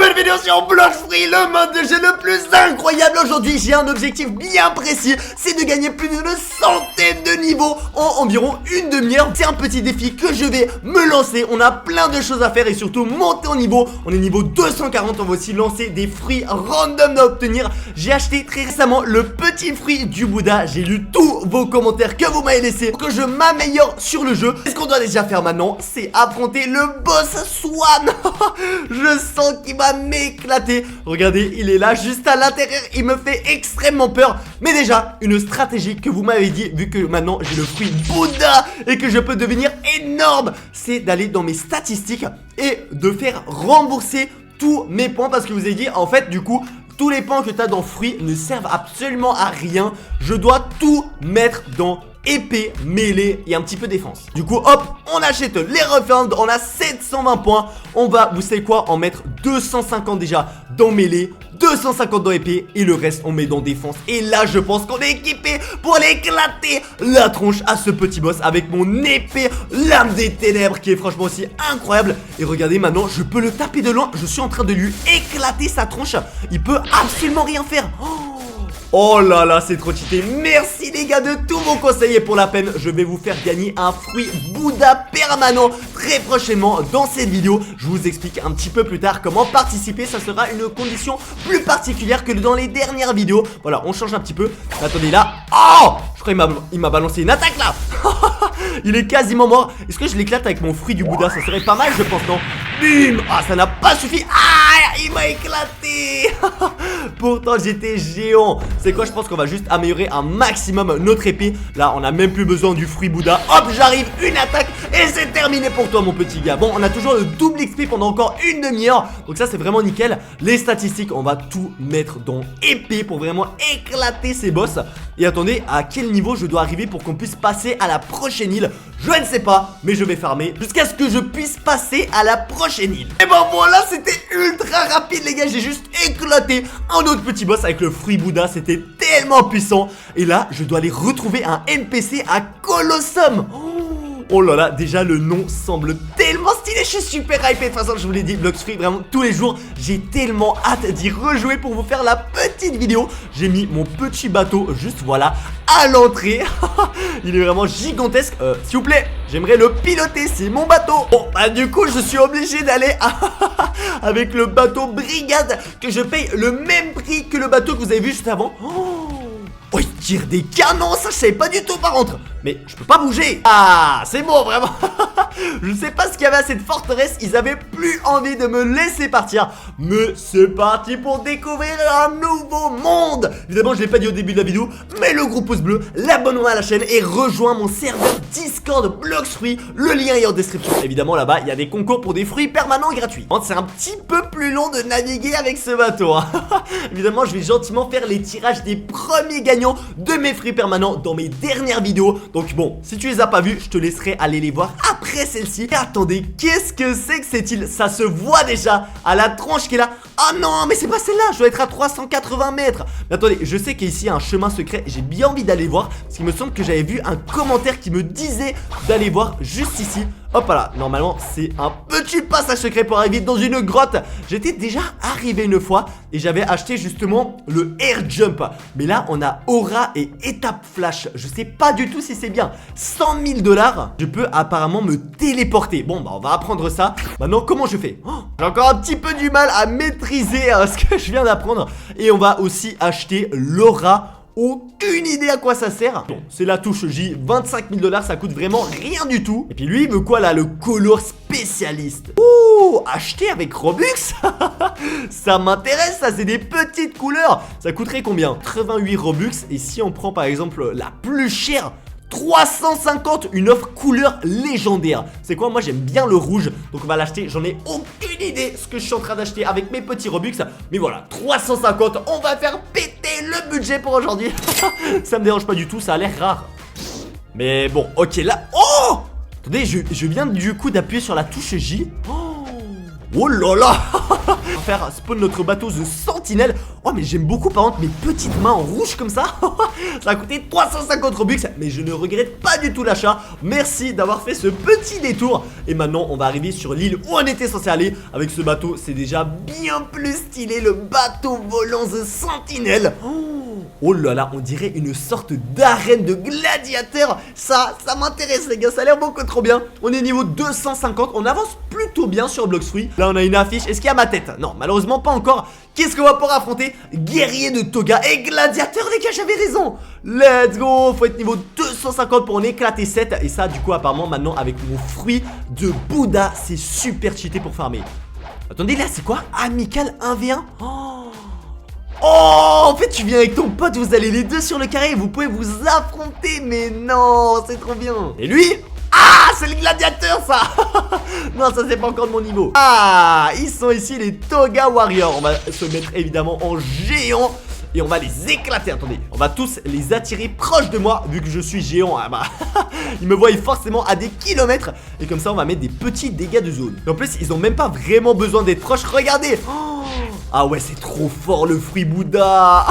nouvelle vidéo sur Blox Fruits, le mode de jeu le plus incroyable. Aujourd'hui j'ai un objectif bien précis, c'est de gagner plus d'une centaine de niveaux en environ une demi-heure. C'est un petit défi que je vais me lancer, on a plein de choses à faire et surtout monter en niveau. On est niveau 240, on va aussi lancer des fruits random à obtenir. J'ai acheté très récemment le petit fruit du Bouddha, j'ai lu tous vos commentaires que vous m'avez laissés pour que je m'améliore sur le jeu. Et ce qu'on doit déjà faire maintenant, c'est affronter le boss Swan. Je sens qu'il va m'éclater. Regardez, il est là juste à l'intérieur, il me fait extrêmement peur. Mais déjà, une stratégie que vous m'avez dit, vu que maintenant j'ai le fruit Bouddha et que je peux devenir énorme, c'est d'aller dans mes statistiques et de faire rembourser tous mes points. Parce que vous avez dit, en fait, du coup, tous les points que tu as dans fruits ne servent absolument à rien. Je dois tout mettre dans épée, mêlée et un petit peu défense. Du coup hop, on achète les refound, on a 720 points. On va, vous savez quoi, en mettre 250 déjà dans mêlée, 250 dans épée et le reste on met dans défense. Et là je pense qu'on est équipé pour aller éclater la tronche à ce petit boss avec mon épée lame des ténèbres qui est franchement aussi incroyable. Et regardez maintenant, je peux le taper de loin, je suis en train de lui éclater sa tronche. Il peut absolument rien faire. Oh là là, c'est trop cheaté. Merci les gars de tous vos conseils et pour la peine, je vais vous faire gagner un fruit Bouddha permanent très prochainement dans cette vidéo. Je vous explique un petit peu plus tard comment participer. Ça sera une condition plus particulière que dans les dernières vidéos. Voilà, on change un petit peu. Attendez là. Oh, je crois qu'il m'a balancé une attaque là. Il est quasiment mort. Est-ce que je l'éclate avec mon fruit du Bouddha? Ça serait pas mal je pense, non? Bim. Ah, ça n'a pas suffi. Ah, il m'a éclaté. Pourtant j'étais géant. C'est quoi, je pense qu'on va juste améliorer un maximum notre épée. Là on a même plus besoin du fruit Bouddha. Hop, j'arrive, une attaque et c'est terminé pour toi mon petit gars. Bon, on a toujours le double XP pendant encore une demi-heure. Donc ça c'est vraiment nickel. Les statistiques, on va tout mettre dans épée pour vraiment éclater ces boss. Et attendez, à quel niveau je dois arriver pour qu'on puisse passer à la prochaine île? Je ne sais pas, mais je vais farmer jusqu'à ce que je puisse passer à la prochaine île. Et ben voilà, c'était ultra rapide les gars. J'ai juste éclaté un autre petit boss avec le fruit Bouddha. C'était tellement puissant. Et là, je dois aller retrouver un NPC à Colossum. Oh là là, déjà le nom semble tellement stylé. Je suis super hypé. De toute façon je vous l'ai dit, Blox Fruits vraiment tous les jours. J'ai tellement hâte d'y rejouer pour vous faire la petite vidéo. J'ai mis mon petit bateau juste voilà à l'entrée. Il est vraiment gigantesque. S'il vous plaît, j'aimerais le piloter, c'est mon bateau. Bon bah du coup je suis obligé d'aller avec le bateau Brigade, que je paye le même prix que le bateau que vous avez vu juste avant. Oh, il tire des canons, ça je savais pas du tout par contre. Mais je peux pas bouger. Ah, c'est bon vraiment. Je sais pas ce qu'il y avait à cette forteresse. Ils avaient plus envie de me laisser partir. Mais c'est parti pour découvrir un nouveau monde. Évidemment je l'ai pas dit au début de la vidéo, mais le gros pouce bleu, l'abonnement à la chaîne et rejoins mon serveur Discord Blox Fruits. Le lien est en description. Évidemment là-bas il y a des concours pour des fruits permanents gratuits. C'est un petit peu plus long de naviguer avec ce bateau hein. Évidemment je vais gentiment faire les tirages des premiers gagnants de mes fruits permanents dans mes dernières vidéos. Donc bon, si tu les as pas vus, je te laisserai aller les voir après celle-ci. Et attendez, qu'est-ce que c'est que cette île? Ça se voit déjà à la tronche qui est là. Ah non, mais c'est pas celle-là, je dois être à 380 mètres. Mais attendez, je sais qu'ici il y a un chemin secret. J'ai bien envie d'aller voir, parce qu'il me semble que j'avais vu un commentaire qui me disait d'aller voir juste ici. Hop là, normalement c'est un petit passage secret pour arriver dans une grotte. J'étais déjà arrivé une fois et j'avais acheté justement le air jump. Mais là on a aura et étape flash. Je sais pas du tout si c'est bien. 100 000 $. Je peux apparemment me téléporter. Bon bah on va apprendre ça. Maintenant comment je fais? J'ai encore un petit peu du mal à maîtriser ce que je viens d'apprendre. Et on va aussi acheter l'aura. Aucune idée à quoi ça sert. Bon, c'est la touche J, 25 000 $, ça coûte vraiment rien du tout. Et puis lui, il veut quoi là? Le color spécialiste. Ouh, acheter avec Robux. Ça m'intéresse, ça, c'est des petites couleurs. Ça coûterait combien? 88 Robux. Et si on prend par exemple la plus chère, 350, une offre couleur légendaire. C'est quoi? Moi j'aime bien le rouge, donc on va l'acheter. J'en ai aucune idée ce que je suis en train d'acheter avec mes petits Robux. Mais voilà, 350, on va faire péter le budget pour aujourd'hui. Ça me dérange pas du tout, ça a l'air rare. Mais bon, ok là. Oh, attendez, je viens du coup d'appuyer sur la touche J. Oh là là. faire spawn notre bateau The Sentinelle. Oh mais j'aime beaucoup par contre mes petites mains en rouge comme ça. Ça a coûté 350 Robux, mais je ne regrette pas du tout l'achat. Merci d'avoir fait ce petit détour. Et maintenant on va arriver sur l'île où on était censé aller. Avec ce bateau c'est déjà bien plus stylé, le bateau volant The Sentinelle. Oh là là, on dirait une sorte d'arène de gladiateurs. Ça m'intéresse les gars, ça a l'air beaucoup trop bien. On est niveau 250, on avance plutôt bien sur Bloxfruit. Là on a une affiche, est-ce qu'il y a ma tête? Non, malheureusement pas encore. Qu'est-ce qu'on va pouvoir affronter? Guerrier de Toga et gladiateur les gars, j'avais raison. Let's go, faut être niveau 250 pour en éclater 7. Et ça du coup apparemment maintenant avec mon fruit de Bouddha, c'est super cheaté pour farmer. Attendez là c'est quoi? Amical 1v1. Oh, en fait tu viens avec ton pote, vous allez les deux sur le carré et vous pouvez vous affronter. Mais non, c'est trop bien. Et lui? Ah, c'est le gladiateur ça. Non, ça c'est pas encore de mon niveau. Ah, ils sont ici les Toga Warriors. On va se mettre évidemment en géant et on va les éclater. Attendez, on va tous les attirer proche de moi. Vu que je suis géant, ah bah ils me voient forcément à des kilomètres. Et comme ça on va mettre des petits dégâts de zone. Et en plus ils ont même pas vraiment besoin d'être proches. Regardez. Ah ouais, c'est trop fort le fruit Bouddha.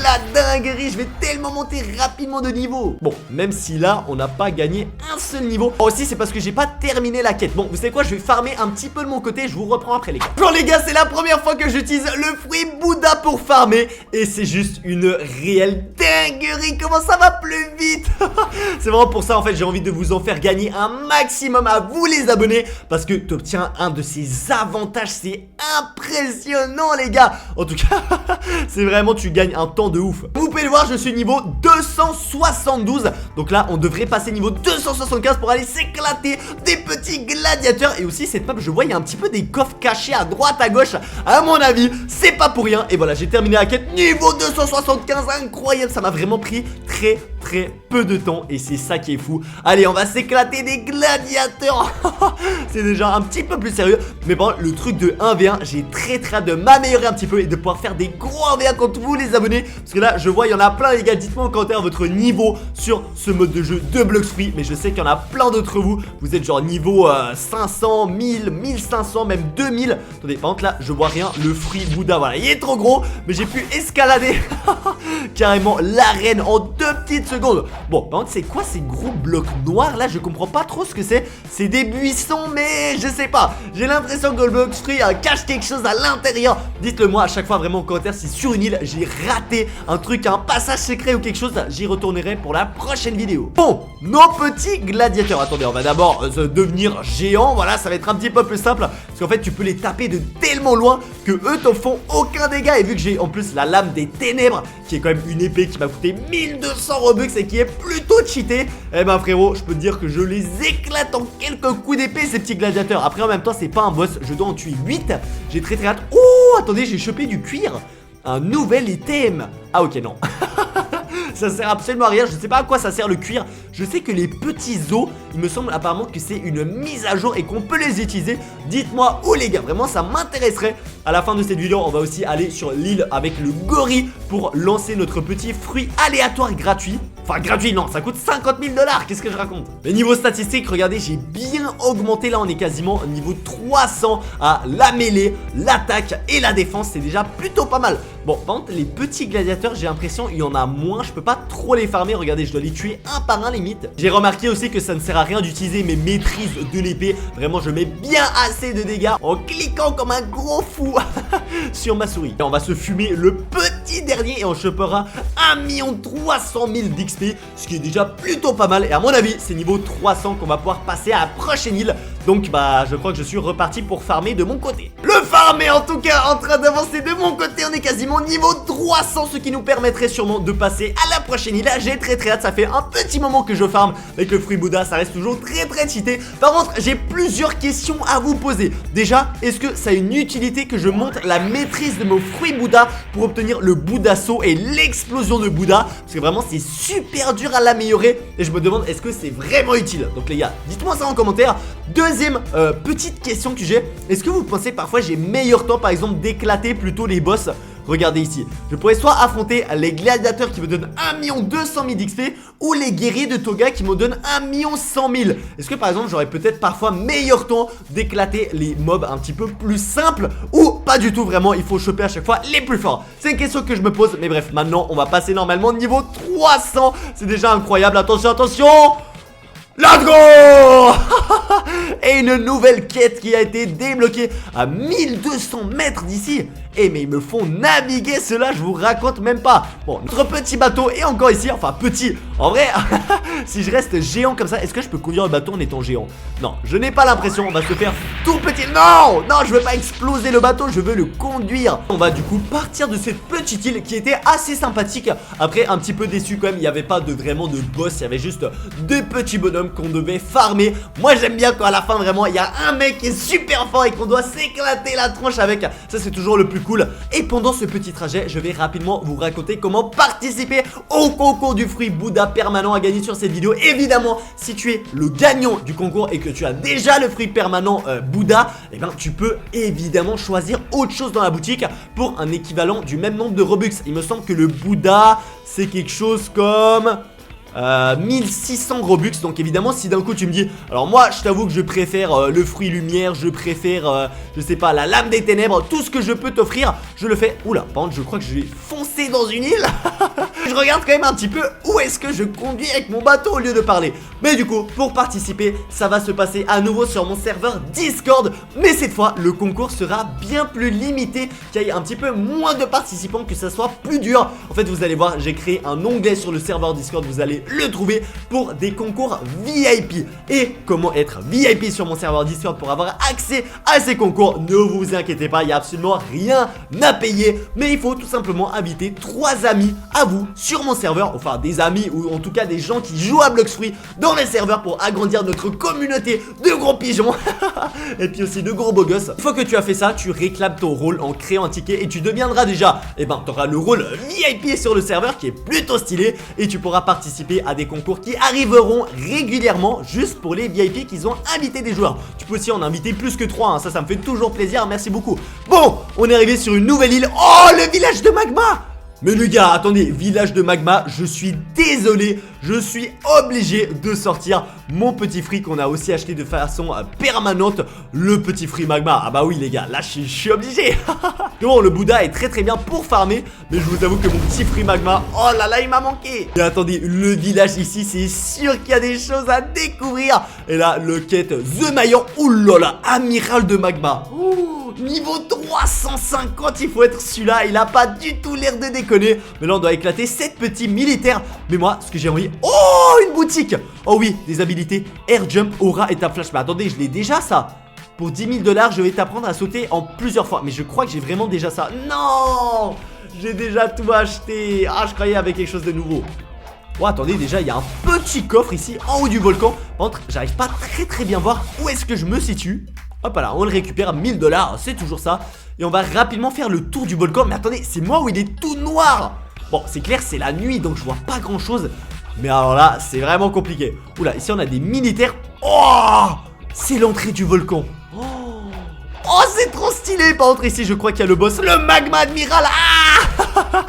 La dinguerie, je vais tellement monter rapidement de niveau. Bon, même si là, on n'a pas gagné un seul niveau. Aussi, c'est parce que j'ai pas terminé la quête. Bon, vous savez quoi, je vais farmer un petit peu de mon côté. Je vous reprends après les gars. Bonjour les gars, c'est la première fois que j'utilise le fruit Bouddha pour farmer. Et c'est juste une réelle dinguerie. Comment ça va plus vite. C'est vraiment pour ça, en fait, j'ai envie de vous en faire gagner un maximum à vous les abonnés. Parce que tu obtiens un de ces avantages. C'est impressionnant les gars. En tout cas, c'est vraiment, tu gagnes un temps de ouf. Vous pouvez le voir, je suis niveau 272. Donc là on devrait passer niveau 275 pour aller s'éclater des petits gladiateurs. Et aussi cette map, je vois il y a un petit peu des coffres cachés à droite à gauche. À mon avis c'est pas pour rien. Et voilà, j'ai terminé la quête niveau 275. Incroyable, ça m'a vraiment pris très peu de temps. Et c'est ça qui est fou. Allez, on va s'éclater des gladiateurs. C'est déjà un petit peu plus sérieux. Mais bon, le truc de 1v1, j'ai très hâte de m'améliorer un petit peu et de pouvoir faire des gros 1v1 contre vous les abonnés. Parce que là je vois il y en a plein les gars. Dites-moi en commentaire votre niveau sur ce mode de jeu de Bloxfruit. Mais je sais qu'il y en a plein d'entre vous. Vous êtes genre niveau 500, 1000, 1500, même 2000. Attendez, par contre là je vois rien. Le fruit Bouddha, voilà, il est trop gros. Mais j'ai pu escalader carrément l'arène en 2 petites secondes. Bon, par contre c'est quoi ces gros blocs noirs là? Je comprends pas trop ce que c'est. C'est des buissons mais je sais pas. J'ai l'impression que le Bloxfruit cache quelque chose à l'intérieur. Dites-le moi à chaque fois vraiment en commentaire si sur une île j'ai raté un truc, un passage secret ou quelque chose. J'y retournerai pour la prochaine vidéo. Bon, nos petits gladiateurs. Attendez, on va d'abord devenir géant. Voilà, ça va être un petit peu plus simple. Parce qu'en fait tu peux les taper de tellement loin que eux t'en font aucun dégât. Et vu que j'ai en plus la lame des ténèbres, qui est quand même une épée qui m'a coûté 1200 Robux et qui est plutôt cheatée, eh ben frérot, je peux te dire que je les éclate en quelques coups d'épée ces petits gladiateurs. Après en même temps c'est pas un boss, je dois en tuer 8. J'ai très hâte. Oh, attendez, j'ai chopé du cuir. Un nouvel item. Ah ok, non. Ça sert absolument à rien, je sais pas à quoi ça sert le cuir. Je sais que les petits os, il me semble apparemment que c'est une mise à jour et qu'on peut les utiliser. Dites-moi où les gars, vraiment ça m'intéresserait. À la fin de cette vidéo on va aussi aller sur l'île avec le gorille pour lancer notre petit fruit aléatoire gratuit. Enfin gratuit non, ça coûte 50 000 $, qu'est-ce que je raconte? Mais niveau statistique, regardez, j'ai bien augmenté. Là on est quasiment niveau 300 à la mêlée, l'attaque et la défense. C'est déjà plutôt pas mal. Bon, par contre les petits gladiateurs, j'ai l'impression il y en a moins. Je peux pas trop les farmer, regardez, je dois les tuer un par un limite. J'ai remarqué aussi que ça ne sert à rien d'utiliser mes maîtrises de l'épée. Vraiment je mets bien assez de dégâts en cliquant comme un gros fou sur ma souris. Et on va se fumer le petit dernier et on chopera 1 300 000 d'XP, ce qui est déjà plutôt pas mal. Et à mon avis c'est niveau 300 qu'on va pouvoir passer à la prochaine île. Donc bah je crois que je suis reparti pour farmer de mon côté. Le farmer en tout cas en train d'avancer de mon côté. On est quasiment niveau 300, ce qui nous permettrait sûrement de passer à la prochaine île. J'ai très hâte, ça fait un petit moment que je farme avec le fruit Bouddha, ça reste toujours très cheaté. Par contre j'ai plusieurs questions à vous poser. Déjà, est-ce que ça a une utilité que je monte la maîtrise de mon fruit Bouddha pour obtenir le Bouddha saut et l'explosion de Bouddha? Parce que vraiment c'est super dur à l'améliorer et je me demande est-ce que c'est vraiment utile. Donc les gars, dites-moi ça en commentaire. Deuxième petite question que j'ai, est-ce que vous pensez parfois j'ai meilleur temps par exemple d'éclater plutôt les boss Regardez ici, je pourrais soit affronter les gladiateurs qui me donnent 1 200 000 d'XP ou les guerriers de Toga qui me donnent 1 100 000. Est-ce que par exemple j'aurais peut-être parfois meilleur temps d'éclater les mobs un petit peu plus simples ou pas du tout? Vraiment il faut choper à chaque fois les plus forts? C'est une question que je me pose, mais bref, maintenant on va passer normalement niveau 300. C'est déjà incroyable, attention, attention. Let's go. Et une nouvelle quête qui a été débloquée à 1200 mètres d'ici. Eh mais ils me font naviguer, cela je vous raconte même pas. Bon, notre petit bateau est encore ici. Enfin petit, en vrai. Si je reste géant comme ça, est-ce que je peux conduire le bateau en étant géant? Non, je n'ai pas l'impression. On va se faire tout petit. Non, non, je veux pas exploser le bateau, je veux le conduire. On va du coup partir de cette petite île qui était assez sympathique. Après un petit peu déçu quand même, il n'y avait pas vraiment de boss. Il y avait juste deux petits bonhommes qu'on devait farmer. Moi j'aime bien quand à la fin vraiment il y a un mec qui est super fort et qu'on doit s'éclater la tronche avec. Ça c'est toujours le plus cool. Et pendant ce petit trajet, je vais rapidement vous raconter comment participer au concours du fruit Bouddha permanent à gagner sur cette vidéo. Évidemment, si tu es le gagnant du concours et que tu as déjà le fruit permanent Bouddha, eh ben tu peux évidemment choisir autre chose dans la boutique pour un équivalent du même nombre de Robux. Il me semble que le Bouddha, c'est quelque chose comme 1600 Robux. Donc évidemment si d'un coup tu me dis, alors moi je t'avoue que je préfère le fruit lumière, je préfère je sais pas, la lame des ténèbres, tout ce que je peux t'offrir, je le fais. Oula, par contre je crois que je vais foncer dans une île. Je regarde quand même un petit peu où est-ce que je conduis avec mon bateau au lieu de parler. Mais du coup pour participer, ça va se passer à nouveau sur mon serveur Discord. Mais cette fois le concours sera bien plus limité, qu'il y ait un petit peu moins de participants, que ça soit plus dur. En fait vous allez voir, j'ai créé un onglet sur le serveur Discord, vous allez le trouver pour des concours VIP. Et comment être VIP sur mon serveur Discord pour avoir accès à ces concours? Ne vous inquiétez pas, il n'y a absolument rien à payer, mais il faut tout simplement inviter 3 amis à vous sur mon serveur, enfin des amis ou en tout cas des gens qui jouent à Blox Fruits dans les serveurs pour agrandir notre communauté de gros pigeons et puis aussi de gros beaux gosses. Une fois que tu as fait ça, tu réclames ton rôle en créant un ticket et tu deviendras déjà, et ben tu auras le rôle VIP sur le serveur qui est plutôt stylé et tu pourras participer à des concours qui arriveront régulièrement juste pour les VIP qu'ils ont invité des joueurs. Tu peux aussi en inviter plus que 3 hein. Ça me fait toujours plaisir, merci beaucoup. Bon, on est arrivé sur une nouvelle île. Oh, le village de magma. Mais les gars, attendez, village de magma, je suis désolé, je suis obligé de sortir mon petit fruit qu'on a aussi acheté de façon permanente, le petit fruit magma. Ah bah oui les gars, là je suis obligé. Bon, le Bouddha est très bien pour farmer, mais je vous avoue que mon petit fruit magma, oh là là, il m'a manqué. Et attendez, le village ici, c'est sûr qu'il y a des choses à découvrir. Et là, le quête The Mayan, oulala, amiral de magma. Niveau 350, il faut être celui-là. Il a pas du tout l'air de déconner. Mais là on doit éclater 7 petits militaires. Mais moi ce que j'ai envie, oh une boutique. Oh oui, des habilités Air Jump, Aura et Tap Flash. Mais attendez, je l'ai déjà ça. Pour 10 000 $, je vais t'apprendre à sauter en plusieurs fois. Mais je crois que j'ai vraiment déjà ça. Non, j'ai déjà tout acheté. Ah, je croyais avec quelque chose de nouveau. Oh attendez, déjà il y a un petit coffre ici en haut du volcan. Par contre j'arrive pas très bien voir où est-ce que je me situe. Hop là, on le récupère, 1000 $, c'est toujours ça. Et on va rapidement faire le tour du volcan. Mais attendez, c'est moi où il est tout noir. Bon, c'est clair, c'est la nuit, donc je vois pas grand chose. Mais alors là, c'est vraiment compliqué. Oula, ici on a des militaires. Oh, c'est l'entrée du volcan. Oh, c'est trop stylé. Par contre ici je crois qu'il y a le boss, le magma admiral. Ah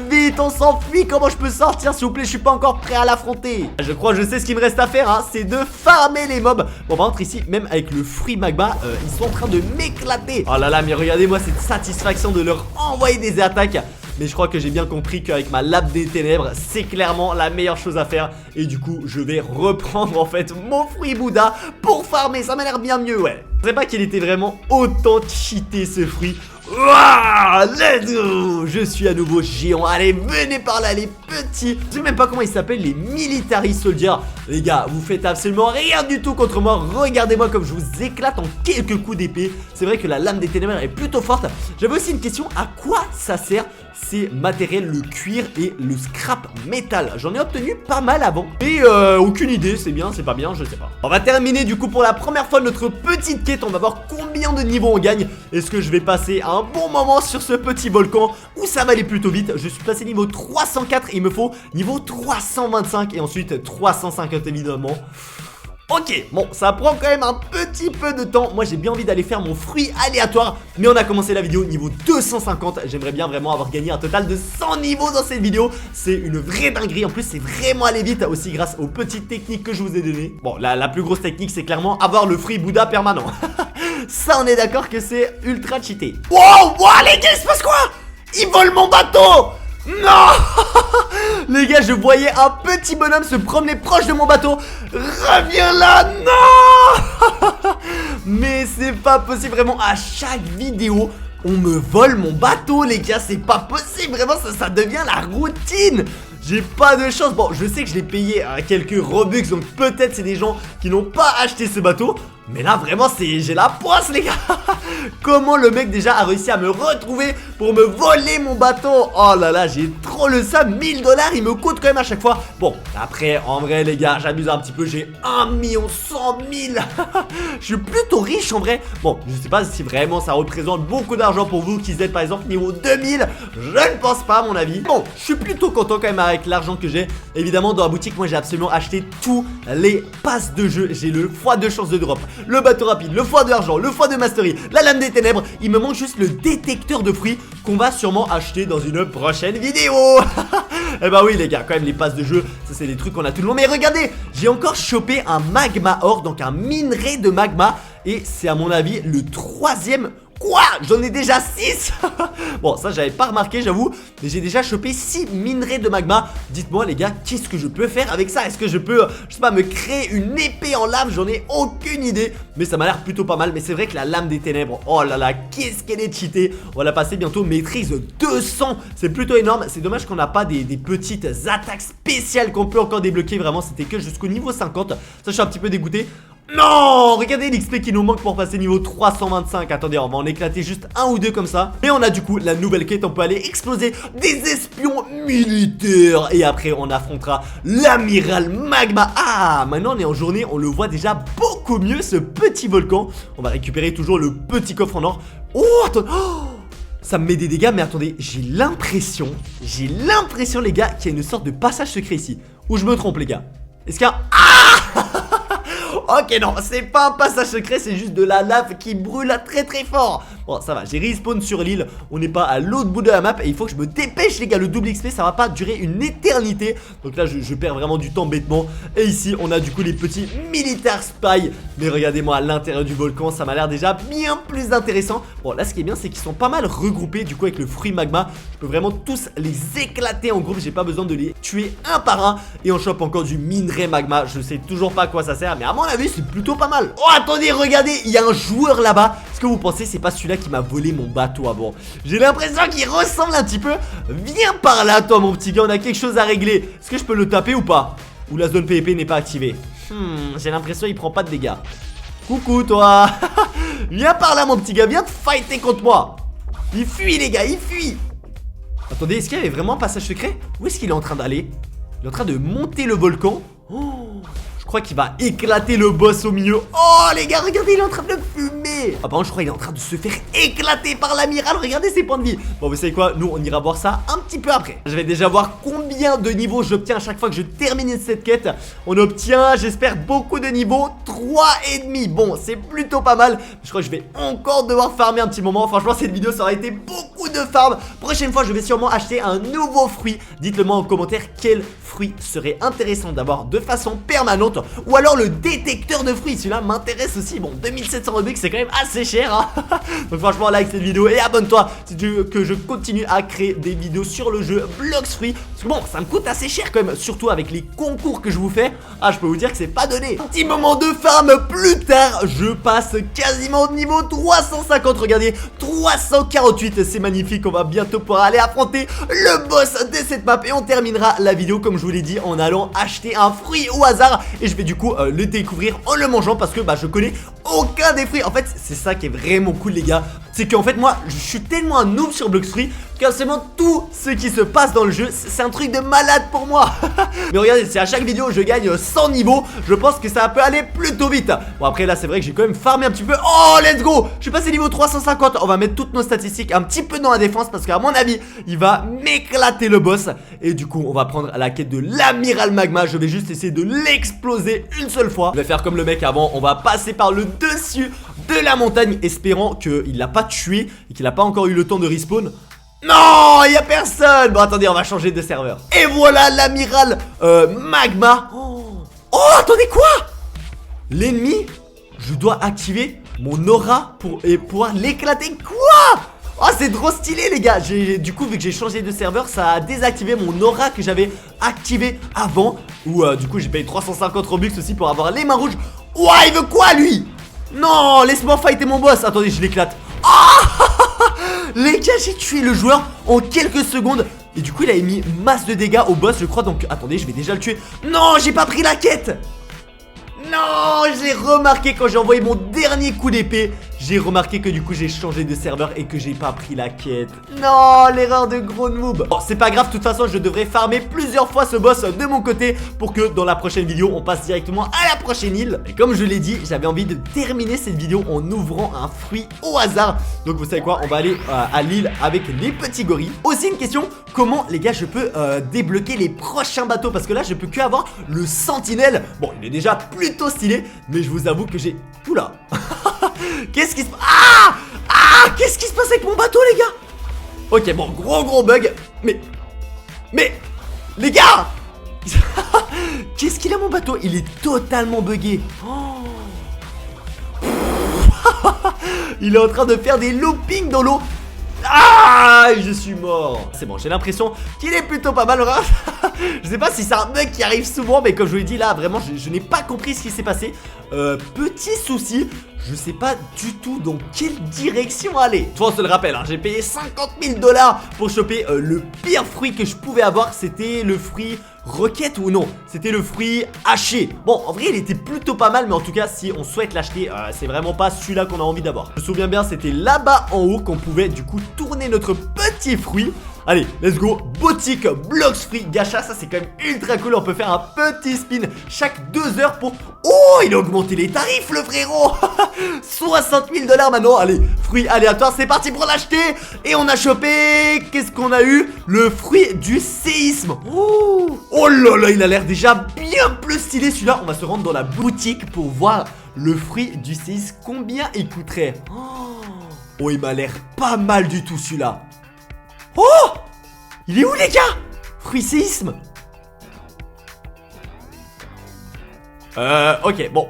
vite, on s'enfuit. Comment je peux sortir s'il vous plaît? Je suis pas encore prêt à l'affronter. Je crois que je sais ce qu'il me reste à faire hein. C'est de farmer les mobs. Bon par contre ici, même avec le fruit magma, ils sont en train de m'éclater. Oh là là, mais regardez-moi cette satisfaction de leur envoyer des attaques. Mais je crois que j'ai bien compris qu'avec ma lame des ténèbres, c'est clairement la meilleure chose à faire. Et du coup, je vais reprendre en fait mon fruit Bouddha pour farmer. Ça m'a l'air bien mieux, ouais. Je sais pas qu'il était vraiment autant cheaté ce fruit. Ouah, let's go. Je suis à nouveau géant. Allez, venez par là les petits. Je sais même pas comment ils s'appellent, les military soldiers. Les gars, vous faites absolument rien du tout contre moi. Regardez-moi comme je vous éclate en quelques coups d'épée. C'est vrai que la lame des ténèbres est plutôt forte. J'avais aussi une question, à quoi ça sert ces matériels, le cuir et le scrap métal? J'en ai obtenu pas mal avant. Et aucune idée, c'est bien, c'est pas bien, je sais pas. On va terminer du coup pour la première fois notre petite quête. On va voir combien de niveaux on gagne. Est-ce que je vais passer un bon moment sur ce petit volcan ou ça va aller plutôt vite? Je suis passé niveau 304 et il me faut niveau 325 et ensuite 350 évidemment. Ok, bon, ça prend quand même un petit peu de temps. Moi j'ai bien envie d'aller faire mon fruit aléatoire. Mais on a commencé la vidéo niveau 250. J'aimerais bien vraiment avoir gagné un total de 100 niveaux dans cette vidéo. C'est une vraie dinguerie. En plus c'est vraiment allé vite aussi grâce aux petites techniques que je vous ai données. Bon, la plus grosse technique c'est clairement avoir le fruit Bouddha permanent. Ça on est d'accord que c'est ultra cheaté. Wow, les gars, il se passe quoi? Ils volent mon bateau. Non. Les gars, je voyais un petit bonhomme se promener proche de mon bateau. Reviens là. Non. Mais c'est pas possible, vraiment à chaque vidéo on me vole mon bateau, les gars. C'est pas possible, vraiment, ça devient la routine. J'ai pas de chance. Bon, je sais que je l'ai payé à quelques Robux, donc peut-être c'est des gens qui n'ont pas acheté ce bateau. Mais là vraiment j'ai la poisse, les gars. Comment le mec déjà a réussi à me retrouver pour me voler mon bateau? Oh là là, j'ai trop le seum. 1000 $, il me coûte quand même à chaque fois. Bon, après en vrai les gars, j'abuse un petit peu. J'ai 1 100 000. Je suis plutôt riche en vrai. Bon, je sais pas si vraiment ça représente beaucoup d'argent pour vous qui êtes par exemple niveau 2000. Je ne pense pas à mon avis. Bon, je suis plutôt content quand même avec l'argent que j'ai. Évidemment dans la boutique, moi j'ai absolument acheté tous les passes de jeu. J'ai le x2 chance de drop, le bateau rapide, le x2 argent, le x2 mastery, la lame des ténèbres. Il me manque juste le détecteur de fruits qu'on va sûrement acheter dans une prochaine vidéo. Eh bah oui les gars, quand même les passes de jeu, ça c'est des trucs qu'on a tout le monde. Mais regardez, j'ai encore chopé un magma ore, donc un minerai de magma. Et c'est à mon avis le 3e. Quoi? J'en ai déjà 6. Bon, ça j'avais pas remarqué, j'avoue. Mais j'ai déjà chopé 6 minerais de magma. Dites-moi les gars, qu'est-ce que je peux faire avec ça? Est-ce que je peux, je sais pas, me créer une épée en lave? J'en ai aucune idée. Mais ça m'a l'air plutôt pas mal. Mais c'est vrai que la lame des ténèbres, oh là là, qu'est-ce qu'elle est cheatée. On va la passer bientôt maîtrise 200. C'est plutôt énorme. C'est dommage qu'on n'a pas des petites attaques spéciales qu'on peut encore débloquer. Vraiment, c'était que jusqu'au niveau 50. Ça, je suis un petit peu dégoûté. Non, regardez l'XP qui nous manque pour passer niveau 325. Attendez, on va en éclater juste un ou deux comme ça. Et on a du coup la nouvelle quête, on peut aller exploser des espions militaires. Et après on affrontera l'amiral Magma. Ah, maintenant on est en journée, on le voit déjà beaucoup mieux ce petit volcan. On va récupérer toujours le petit coffre en or. Oh, attends, oh, ça me met des dégâts, mais attendez, j'ai l'impression les gars qu'il y a une sorte de passage secret ici. Ou je me trompe les gars? Est-ce qu'il y a... Ah ok, non, c'est pas un passage secret, c'est juste de la lave qui brûle très très fort. Bon, ça va, j'ai respawn sur l'île. On n'est pas à l'autre bout de la map. Et il faut que je me dépêche les gars, le double XP ça va pas durer une éternité. Donc là je perds vraiment du temps bêtement. Et ici on a du coup les petits militaires spy. Mais regardez-moi à l'intérieur du volcan, ça m'a l'air déjà bien plus intéressant. Bon là ce qui est bien c'est qu'ils sont pas mal regroupés. Du coup avec le fruit magma, je peux vraiment tous les éclater en groupe. J'ai pas besoin de les tuer un par un. Et on chope encore du minerai magma. Je sais toujours pas à quoi ça sert, mais à mon avis c'est plutôt pas mal. Oh attendez, regardez, il y a un joueur là-bas. Est-ce que vous pensez c'est pas celui-là qui m'a volé mon bateau avant? J'ai l'impression qu'il ressemble un petit peu. Viens par là toi mon petit gars, on a quelque chose à régler. Est-ce que je peux le taper ou pas? Ou la zone PvP n'est pas activée? J'ai l'impression qu'il prend pas de dégâts. Coucou toi. Viens par là mon petit gars, viens te fighter contre moi. Il fuit les gars, il fuit. Attendez, est-ce qu'il y avait vraiment un passage secret? Où est-ce qu'il est en train d'aller? Il est en train de monter le volcan. Oh, je crois qu'il va éclater le boss au milieu. Oh les gars, regardez, il est en train de fumer. Ah par contre je crois qu'il est en train de se faire éclater par l'amiral. Regardez ses points de vie. Bon vous savez quoi, nous on ira voir ça un petit peu après. Je vais déjà voir combien de niveaux j'obtiens à chaque fois que je termine cette quête. On obtient, j'espère, beaucoup de niveaux. 3,5. Bon c'est plutôt pas mal. Je crois que je vais encore devoir farmer un petit moment. Franchement cette vidéo ça aurait été beaucoup de farm. Prochaine fois je vais sûrement acheter un nouveau fruit. Dites-le moi en commentaire quel fruit serait intéressant d'avoir de façon permanente. Ou alors le détecteur de fruits, celui-là m'intéresse aussi. Bon 2700 Robux c'est quand même assez cher hein. Donc franchement like cette vidéo et abonne-toi si tu veux que je continue à créer des vidéos sur le jeu Blox Fruits. Parce que bon ça me coûte assez cher quand même. Surtout avec les concours que je vous fais. Ah je peux vous dire que c'est pas donné. Un petit moment de farm plus tard. Je passe quasiment au niveau 350. Regardez 348, c'est magnifique. On va bientôt pouvoir aller affronter le boss de cette map. Et on terminera la vidéo comme je vous l'ai dit en allant acheter un fruit au hasard. Et je vais du coup le découvrir en le mangeant. Parce que bah je connais aucun des fruits. En fait c'est ça qui est vraiment cool les gars. C'est qu'en fait moi je suis tellement un noob sur Blox Fruits que absolument tout ce qui se passe dans le jeu. C'est un truc de malade pour moi. Mais regardez, si à chaque vidéo je gagne 100 niveaux, je pense que ça peut aller plutôt vite. Bon après là c'est vrai que j'ai quand même farmé un petit peu. Oh let's go, je suis passé niveau 350. On va mettre toutes nos statistiques un petit peu dans la défense, parce qu'à mon avis il va m'éclater le boss. Et du coup on va prendre la quête de l'amiral magma. Je vais juste essayer de l'exploser une seule fois. Je vais faire comme le mec avant, on va passer par le dessus de la montagne, espérant qu'il l'a pas tué et qu'il a pas encore eu le temps de respawn. Non, il y a personne. Bon attendez, on va changer de serveur. Et voilà l'amiral magma. Oh attendez, quoi? L'ennemi, je dois activer mon aura pour pouvoir l'éclater. Quoi? Oh c'est trop stylé les gars. Du coup vu que j'ai changé de serveur, ça a désactivé mon aura que j'avais activé avant. Ou du coup j'ai payé 350 Robux aussi pour avoir les mains rouges. Ouah, il veut quoi lui? Non, laisse-moi fighter mon boss. Attendez, je l'éclate. Ah les gars, j'ai tué le joueur en quelques secondes. Et du coup il a mis masse de dégâts au boss je crois. Donc attendez, je vais déjà le tuer. Non, j'ai pas pris la quête. Non, j'ai remarqué quand j'ai envoyé mon dernier coup d'épée. J'ai remarqué que du coup j'ai changé de serveur et que j'ai pas pris la quête. Non, l'erreur de gros noob. Bon, c'est pas grave, de toute façon je devrais farmer plusieurs fois ce boss de mon côté, pour que dans la prochaine vidéo on passe directement à la prochaine île. Et comme je l'ai dit, j'avais envie de terminer cette vidéo en ouvrant un fruit au hasard. Donc vous savez quoi, on va aller à l'île avec les petits gorilles. Aussi une question, comment les gars je peux débloquer les prochains bateaux? Parce que là je peux que avoir le sentinelle. Bon, il est déjà plutôt stylé, mais je vous avoue que j'ai... Oula. Qu'est-ce qui se... qu'est-ce qui se passe avec mon bateau les gars? Ok bon, gros bug. Mais les gars qu'est-ce qu'il a mon bateau? Il est totalement buggé. Il est en train de faire des loopings dans l'eau. Je suis mort. C'est bon, j'ai l'impression qu'il est plutôt pas mal. Je sais pas si c'est un bug qui arrive souvent, mais comme je vous l'ai dit là, vraiment je n'ai pas compris ce qui s'est passé. Petit souci, je sais pas du tout dans quelle direction aller. Toi on se le rappelle, hein, j'ai payé 50 000 $ pour choper le pire fruit que je pouvais avoir. C'était le fruit roquette ou non? C'était le fruit haché. Bon en vrai il était plutôt pas mal, mais en tout cas si on souhaite l'acheter, c'est vraiment pas celui-là qu'on a envie d'avoir. Je me souviens bien, c'était là-bas en haut qu'on pouvait du coup tourner notre petit fruit. Allez, let's go, boutique Blox Free Gacha, ça c'est quand même ultra cool. On peut faire un petit spin chaque 2 heures pour... Oh, il a augmenté les tarifs le frérot. 60 000 $ maintenant. Allez, fruit aléatoire, c'est parti pour l'acheter. Et on a chopé... Qu'est-ce qu'on a eu? Le fruit du séisme. Oh là là, il a l'air déjà bien plus stylé celui-là. On va se rendre dans la boutique pour voir le fruit du séisme, combien il coûterait. Oh, il m'a l'air pas mal du tout celui-là. Oh! Il est où les gars? Fruit séisme. Ok, bon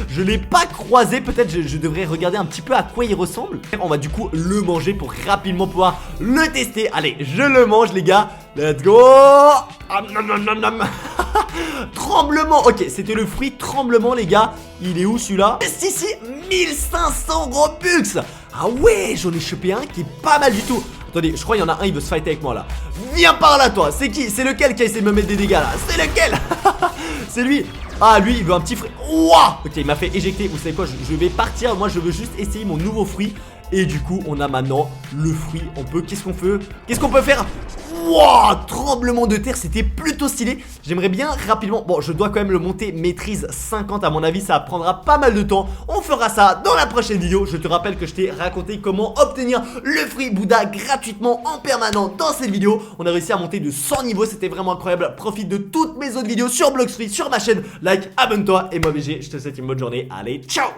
je l'ai pas croisé, peut-être je devrais regarder un petit peu à quoi il ressemble. On va du coup le manger pour rapidement pouvoir le tester. Allez, je le mange les gars. Let's go. Tremblement. Ok, c'était le fruit tremblement les gars. Il est où celui-là? Juste ici, 1500 Robux. Ah ouais, j'en ai chopé un qui est pas mal du tout. Attendez, je crois qu'il y en a un, il veut se fighter avec moi là. Viens par là toi. C'est qui? C'est lequel qui a essayé de me mettre des dégâts là? C'est lequel? C'est lui. Ah lui il veut un petit fruit. Ouah. Ok, il m'a fait éjecter. Vous savez quoi, je vais partir. Moi je veux juste essayer mon nouveau fruit. Et du coup on a maintenant le fruit. On peut, qu'est-ce qu'on peut faire? Wow, tremblement de terre, c'était plutôt stylé. J'aimerais bien rapidement, bon je dois quand même le monter maîtrise 50. À mon avis ça prendra pas mal de temps. On fera ça dans la prochaine vidéo. Je te rappelle que je t'ai raconté comment obtenir le fruit Bouddha gratuitement en permanent dans cette vidéo. On a réussi à monter de 100 niveaux, c'était vraiment incroyable. Profite de toutes mes autres vidéos sur Blox Free, sur ma chaîne. Like, abonne-toi. Et moi BG, je te souhaite une bonne journée. Allez, ciao.